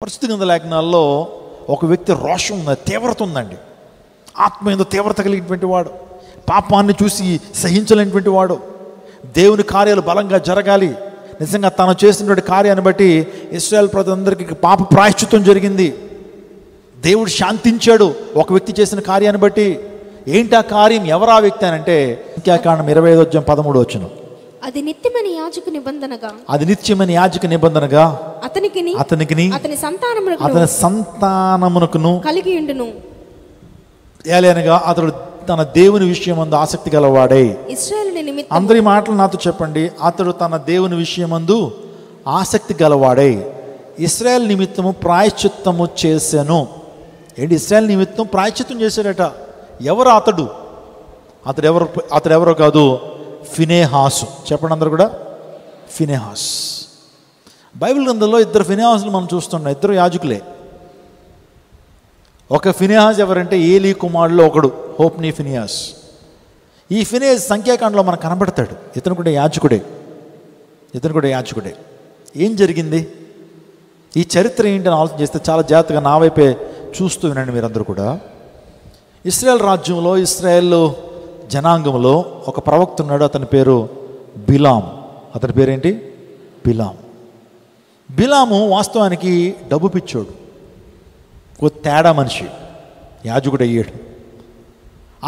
పరిశుద్ధ గ్రంథ లేఖనాల్లో ఒక వ్యక్తి రోషం ఉంది, తీవ్రత ఉందండి. ఆత్మ ఏదో తీవ్రత కలిగినటువంటి వాడు, పాపాన్ని చూసి సహించలేనటువంటి వాడు. దేవుని కార్యాలు బలంగా జరగాలి. నిజంగా తను చేసినటువంటి కార్యాన్ని బట్టి ఇశ్రాయేలు ప్రజలందరికీ పాప ప్రాయశ్చిత్తం జరిగింది. దేవుడు శాంతించాడు ఒక వ్యక్తి చేసిన కార్యాన్ని బట్టి. ఏంటి ఆ కార్యం? ఎవరు ఆ వ్యక్తి అని అంటే సంఖ్యాకాండం 25:13 అది నిత్యమైన యాజక నిబంధనగా, అది నిత్యమైన యాజక నిబంధనగా అతనికి అతని సంతానమునకును కలిగి ఉండును. ఏలనగా అతడు తన దేవుని విషయమందు ఆసక్తి గలవాడై. ఇశ్రాయేలు నిమిత్తం, అందరి మాటలు నాతో చెప్పండి. అతడు తన దేవుని విషయమందు ఆసక్తి గలవాడై ఇశ్రాయేలు నిమిత్తము ప్రాయశ్చిత్తము చేశాను. ఏంటి? ఇశ్రాయేలు నిమిత్తం ప్రాయశ్చిత్తం చేశాడట. ఎవరు అతడు? అతడెవరో కాదు, ఫినెహాసు. చెప్పండి అందరు కూడా, ఫినెహాస్. బైబిల్ గ్రంథంలో ఇద్దరు ఫినెహాసులు మనం చూస్తున్నాం. ఇద్దరు యాజకులే. ఒక ఫినెహాస్ ఎవరంటే ఏలీ కుమారులో ఒకడు, హోప్నీ ఫినెహాస్. ఈ ఫినెహాస్ సంఖ్యాకాండంలో మనకు కనబడతాడు. ఇతను కూడా యాజకుడే. ఏం జరిగింది? ఈ చరిత్ర ఏంటని ఆలోచన చేస్తే చాలా జాగ్రత్తగా నా వైపే చూస్తూ వినండి మీరందరూ కూడా. ఇశ్రాయేల్ రాజ్యంలో, ఇశ్రాయేల్ జనాంగంలో ఒక ప్రవక్త ఉన్నాడు. అతని పేరు బిలాం. అతని పేరేంటి? బిలాము వాస్తవానికి డబ్బు పిచ్చోడు, ఒక తేడా మనిషి, యాజకుడు అయ్యాడు.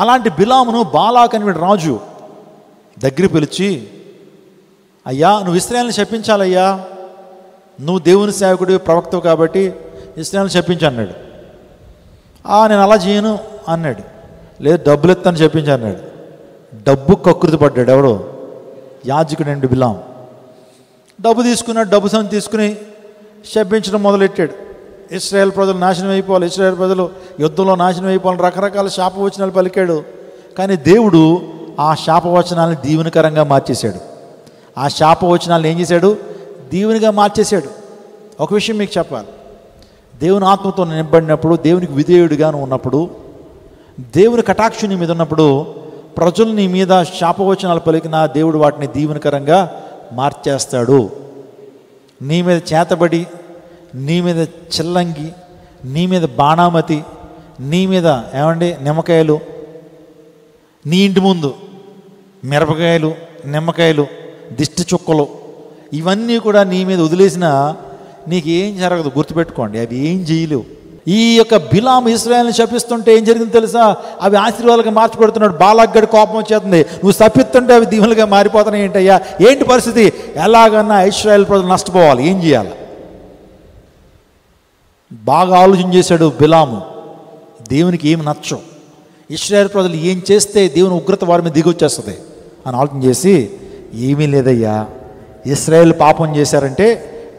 అలాంటి బిలామును బాలాక్ అని రాజు దగ్గర పిలిచి, అయ్యా నువ్వు ఇశ్రాయేలుని శపించాలయ్యా, నువ్వు దేవుని సేవకుడు ప్రవక్తవు కాబట్టి ఇశ్రాయేలుని శపించు అన్నాడు. నేను అలా చేయను అన్నాడు. లేదు డబ్బులు ఎత్తని చెప్పించి అన్నాడు. డబ్బు కకృతి పడ్డాడు. ఎవడో యాజకుడండి బిలాం. డబ్బు తీసుకున్నాడు. డబ్బు సంచి తీసుకుని శపించడం మొదలెట్టాడు. ఇశ్రాయేల్ ప్రజలు నాశనం అయిపోవాలి, ఇశ్రాయేల్ ప్రజలు యుద్ధంలో నాశనం అయిపోవాలని రకరకాల శాపవచనాలు పలికాడు. కానీ దేవుడు ఆ శాపవచనాలను దీవెనకరంగా మార్చేశాడు. ఆ శాపవచనాలను ఏం చేశాడు? దీవెనగా మార్చేశాడు. ఒక విషయం మీకు చెప్పాలి. దేవుని ఆత్మతో నింపబడినప్పుడు, దేవునికి విధేయుడిగా ఉన్నప్పుడు, దేవుని కటాక్షం నీ మీద ఉన్నప్పుడు, ప్రజలు నీ మీద శాపవచనాలు పలికిన దేవుడు వాటిని దీవెనకరంగా మార్చేస్తాడు. నీ మీద చేతబడి, నీ మీద చిల్లంగి, నీ మీద బాణామతి, నీ మీద నిమ్మకాయలు, నీ ఇంటి ముందు మిరపకాయలు, నిమ్మకాయలు, దిష్టి చుక్కలు, ఇవన్నీ కూడా నీ మీద వదిలేసిన నీకేం జరగదు. గుర్తుపెట్టుకోండి, అవి ఏం చేయలేవు. ఈ యొక్క బిలాము ఇశ్రాయేలుని శపిస్తుంటే ఏం జరిగింది తెలుసా? అవి ఆశీర్వాదాలుగా మార్చిపెడుతున్నాడు. బాలాగడి కోపం వచ్చేస్తుంది. నువ్వు శపిస్తుంటే అవి దీవులుగా మారిపోతున్నాయి. ఏంటయ్యా ఏంటి పరిస్థితి? ఎలాగన్నా ఇశ్రాయేల్ ప్రజలు నష్టపోవాలి, ఏం చేయాలి? బాగా ఆలోచన చేశాడు బిలాము. దేవునికి ఏమి నచ్చం, ఇశ్రాయేల్ ప్రజలు ఏం చేస్తే దేవుని ఉగ్రత వారి మీద దిగొచ్చేస్తుంది అని ఆలోచన చేసి, ఏమీ లేదయ్యా, ఇశ్రాయేల్ పాపం చేశారంటే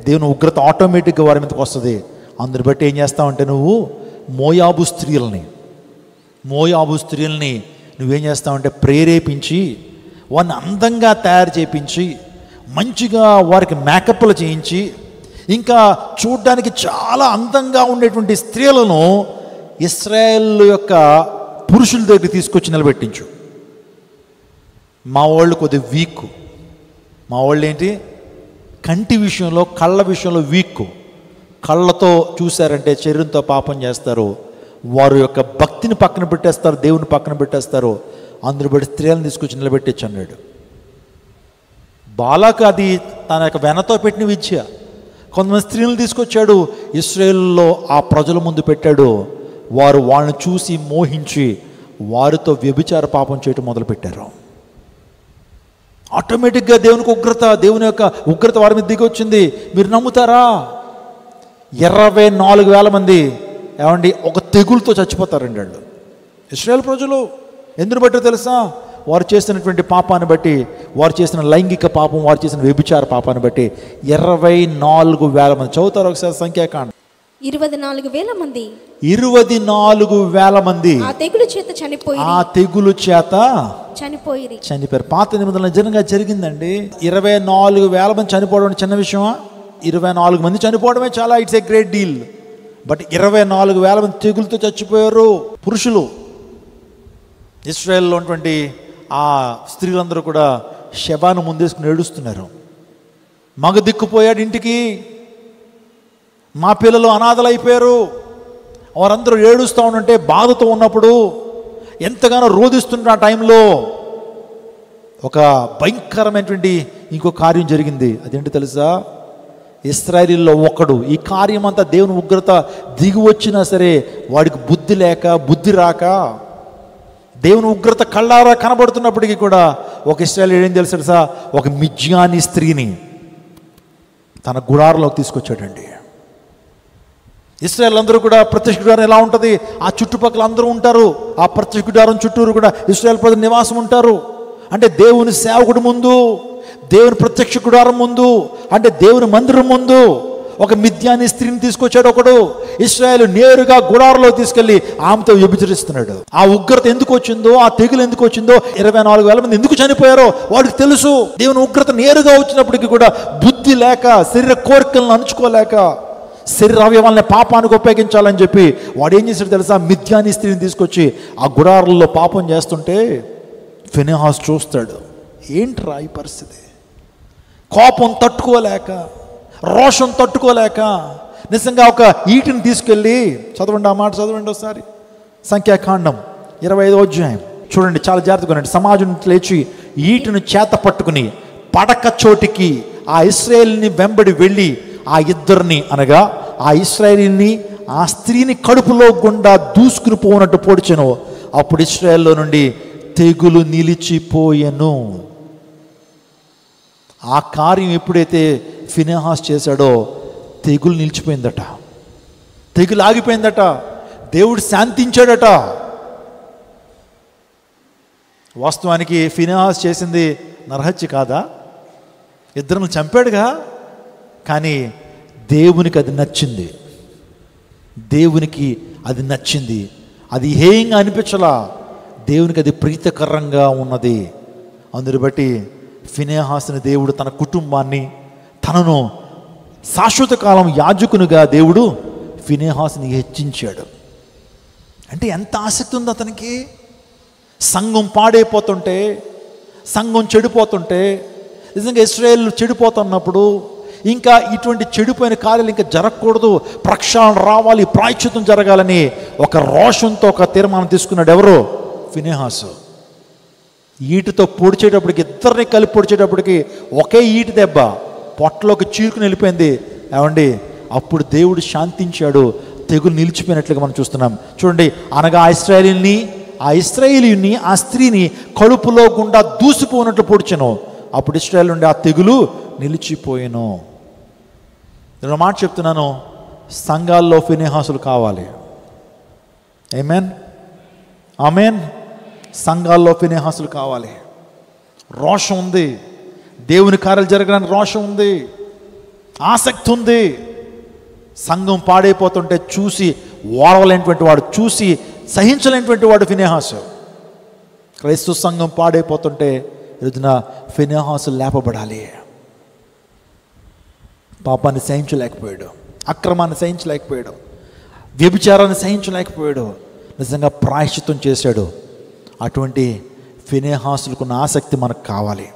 దేవుని ఉగ్రత ఆటోమేటిక్గా వారి మీదకి వస్తుంది. అందుని బట్టి ఏం చేస్తావంటే, నువ్వు మోయాబు స్త్రీలని నువ్వేం చేస్తావంటే ప్రేరేపించి, వారిని అందంగా తయారు చేయించి, మంచిగా వారికి మేకప్లు చేయించి, ఇంకా చూడ్డానికి చాలా అందంగా ఉండేటువంటి స్త్రీలను ఇశ్రాయేల్ యొక్క పురుషుల దగ్గర తీసుకొచ్చి నిలబెట్టించు. మా వాళ్ళు కొద్దిగా వీక్. మా వాళ్ళు ఏంటి? కంటి విషయంలో, కళ్ళ విషయంలో వీక్. కళ్ళతో చూశారంటే శరీరంతో పాపం చేస్తారు. వారి యొక్క భక్తిని పక్కన పెట్టేస్తారు, దేవుని పక్కన పెట్టేస్తారు. అందుని బట్టి స్త్రీలను తీసుకొచ్చి నిలబెట్టచ్చు అన్నాడు. బాలాకు అది తన యొక్క వెనతో పెట్టిన విద్య. కొంతమంది స్త్రీలను తీసుకొచ్చాడు, ఇశ్రాయేలులో ఆ ప్రజల ముందు పెట్టాడు. వారు వాళ్ళని చూసి మోహించి వారితో వ్యభిచార పాపం చేయటం మొదలుపెట్టారు. ఆటోమేటిక్గా దేవుని యొక్క ఉగ్రత వారి మీద దిగి వచ్చింది. మీరు నమ్ముతారా? 24,000 మంది ఒక తెగులతో చచ్చిపోతారండి వాళ్ళు, ఇశ్రాయేల్ ప్రజలు. ఎందుకు బట్టో తెలుసా? వారు చేసినటువంటి పాపాన్ని బట్టి, వారు చేసిన లైంగిక పాపం, వారు చేసిన వ్యభిచార పాపాన్ని బట్టి 24,000 మంది. చదువుతారు ఒకసారి సంఖ్యాకాండం. 24,000 మంది, 24,000 మంది ఆ తెగులు చేత చనిపోయారు. పాత నిబంధనలు నిజంగా జరిగిందండి. 24,000 మంది చనిపోవడం చిన్న విషయమా? 24 మంది చనిపోవడమే చాలా, it's a great deal. But 24,000 మంది తెగులతో చచ్చిపోయారు పురుషులు. ఇశ్రాయేల్లో ఉన్నటువంటి ఆ స్త్రీలందరూ కూడా శవాన్ని ముందేసుకుని ఏడుస్తున్నారు. మగ దిక్కుపోయాడు ఇంటికి, మా పిల్లలు అనాథలైపోయారు. వారందరూ ఏడుస్తూ ఉంటే, బాధతో ఉన్నప్పుడు, ఎంతగానో రోధిస్తున్న టైంలో ఒక భయంకరమైనటువంటి ఇంకో కార్యం జరిగింది. అదేంటి తెలుసా? ఇశ్రాయేలీయుల్లో ఒకడు, ఈ కార్యం అంతా దేవుని ఉగ్రత దిగి వచ్చినా సరే వాడికి బుద్ధి లేక, బుద్ధి రాక, దేవుని ఉగ్రత కళ్ళారా కనబడుతున్నప్పటికీ కూడా ఒక ఇశ్రాయేలీయుడు ఏం తెలుసా? ఒక మిద్యానీ స్త్రీని తన గుడారంలోకి తీసుకొచ్చాడండి. ఇశ్రాయేల్ అందరూ కూడా ప్రత్యక్ష గుడారం ఎలా ఉంటుంది? ఆ చుట్టుపక్కల అందరూ ఉంటారు. ఆ ప్రత్యక్ష గుడారం చుట్టూరు కూడా ఇశ్రాయేల్ ప్రజలు నివాసం ఉంటారు. అంటే దేవుని సేవకుడి ముందు, దేవుని ప్రత్యక్ష గుడారం ముందు, అంటే దేవుని మందిరం ముందు ఒక మిద్యానీ స్త్రీని తీసుకొచ్చాడు ఒకడు. ఇశ్రాయేలు నేరుగా గుడారంలో తీసుకెళ్లి ఆమెతో వ్యభిచరిస్తున్నాడు. ఆ ఉగ్రత ఎందుకు వచ్చిందో, ఆ తెగులు ఎందుకు వచ్చిందో, 24,000 మంది ఎందుకు చనిపోయారో వాడికి తెలుసు. దేవుని ఉగ్రత నేరుగా వచ్చినప్పటికీ కూడా బుద్ధి లేక, శరీర కోరికలను అణుచుకోలేక, శరీర అవయవాలని పాపానికి ఉపయోగించాలని చెప్పి వాడు ఏం చేశాడు తెలుసా? మిద్యానీ స్త్రీని తీసుకొచ్చి ఆ గుడారంలో పాపం చేస్తుంటే ఫినెహాస్ చూస్తాడు. ఏంట్రా ఈ పరిస్థితి? కోపం తట్టుకోలేక, రోషం తట్టుకోలేక నిజంగా ఒక ఈటిని తీసుకెళ్ళి, చదవండి ఆ మాట, చదవండి ఒకసారి. సంఖ్యాకాండం 25వ అధ్యాయం చూడండి, చాలా జాగ్రత్తగా ఉండండి. సమాజం లేచి ఈటిని చేత పట్టుకుని పడక చోటికి ఆ ఇశ్రాయేలుని వెంబడి వెళ్ళి ఆ ఇద్దరిని, అనగా ఆ ఇశ్రాయేలుని ఆ స్త్రీని కడుపులో గుండా దూసుకుని పోనట్టు పొడిచెను. అప్పుడు ఇశ్రాయేల్లో నుండి తెగులు నిలిచిపోయెను. ఆ కార్యం ఎప్పుడైతే ఫినెహాస్ చేశాడో తెగులు నిలిచిపోయిందట, తెగులు ఆగిపోయిందట, దేవుడు శాంతించాడట. వాస్తవానికి ఫినెహాస్ చేసింది నరహత్య కాదా? ఇద్దరిని చంపాడుగా. కానీ దేవునికి అది నచ్చింది, దేవునికి అది నచ్చింది. అది హేయంగా అనిపించలా, దేవునికి అది ప్రీతికరంగా ఉన్నది. అందుని బట్టి ఫినెహాసుని దేవుడు తన కుటుంబాన్ని, తనను శాశ్వత కాలం యాజకునిగా దేవుడు ఫినెహాసుని హెచ్చించాడు. అంటే ఎంత ఆసక్తి ఉంది అతనికి. సంఘం పాడైపోతుంటే, సంఘం చెడిపోతుంటే, నిజంగా ఇశ్రాయేల్ చెడిపోతున్నప్పుడు, ఇంకా ఇటువంటి చెడిపోయిన కార్యాలు ఇంకా జరగకూడదు, ప్రక్షాళన రావాలి, ప్రాయశ్చిత్తం జరగాలని ఒక రోషంతో ఒక తీర్మానం తీసుకున్నాడు. ఎవరు? ఫినెహాసు. ఈటితో పొడిచేటప్పటికి, ఇద్దరిని కలిపి పొడిచేటప్పటికి ఒకే ఈటి దెబ్బ పొట్టలోకి చీరుకుని వెళ్ళిపోయింది. ఏమండి, అప్పుడు దేవుడు శాంతించాడు, తెగులు నిలిచిపోయినట్లుగా మనం చూస్తున్నాం. చూడండి, అనగా ఆ ఇశ్రాయేలీయుని ఆ స్త్రీని కడుపులో గుండా దూసిపోయినట్లు పొడిచెను. అప్పుడు ఇశ్రాయేలు నుండి ఆ తెగులు నిలిచిపోయాను. నేను మాట చెప్తున్నాను, సంఘాల్లో ఫినెహాసులు కావాలి. ఆమేన్, ఆమేన్. సంఘాల్లో ఫినెహాసులు కావాలి. రోషం ఉంది, దేవుని కార్యాలు జరగడానికి రోషం ఉంది, ఆసక్తి ఉంది. సంఘం పాడైపోతుంటే చూసి ఓడవలేనటువంటి వాడు, చూసి సహించలేనటువంటి వాడు ఫినెహాసు. క్రైస్తవ సంఘం పాడైపోతుంటే ఈరోజున ఫినెహాసు లేపబడాలి. పాపాన్ని సహించలేకపోయాడు, అక్రమాన్ని సహించలేకపోయాడు, వ్యభిచారాన్ని సహించలేకపోయాడు, నిజంగా ప్రాయశ్చిత్తం చేశాడు. అటువంటి ఫినెహాసులకున్న ఆసక్తి మనకు కావాలి.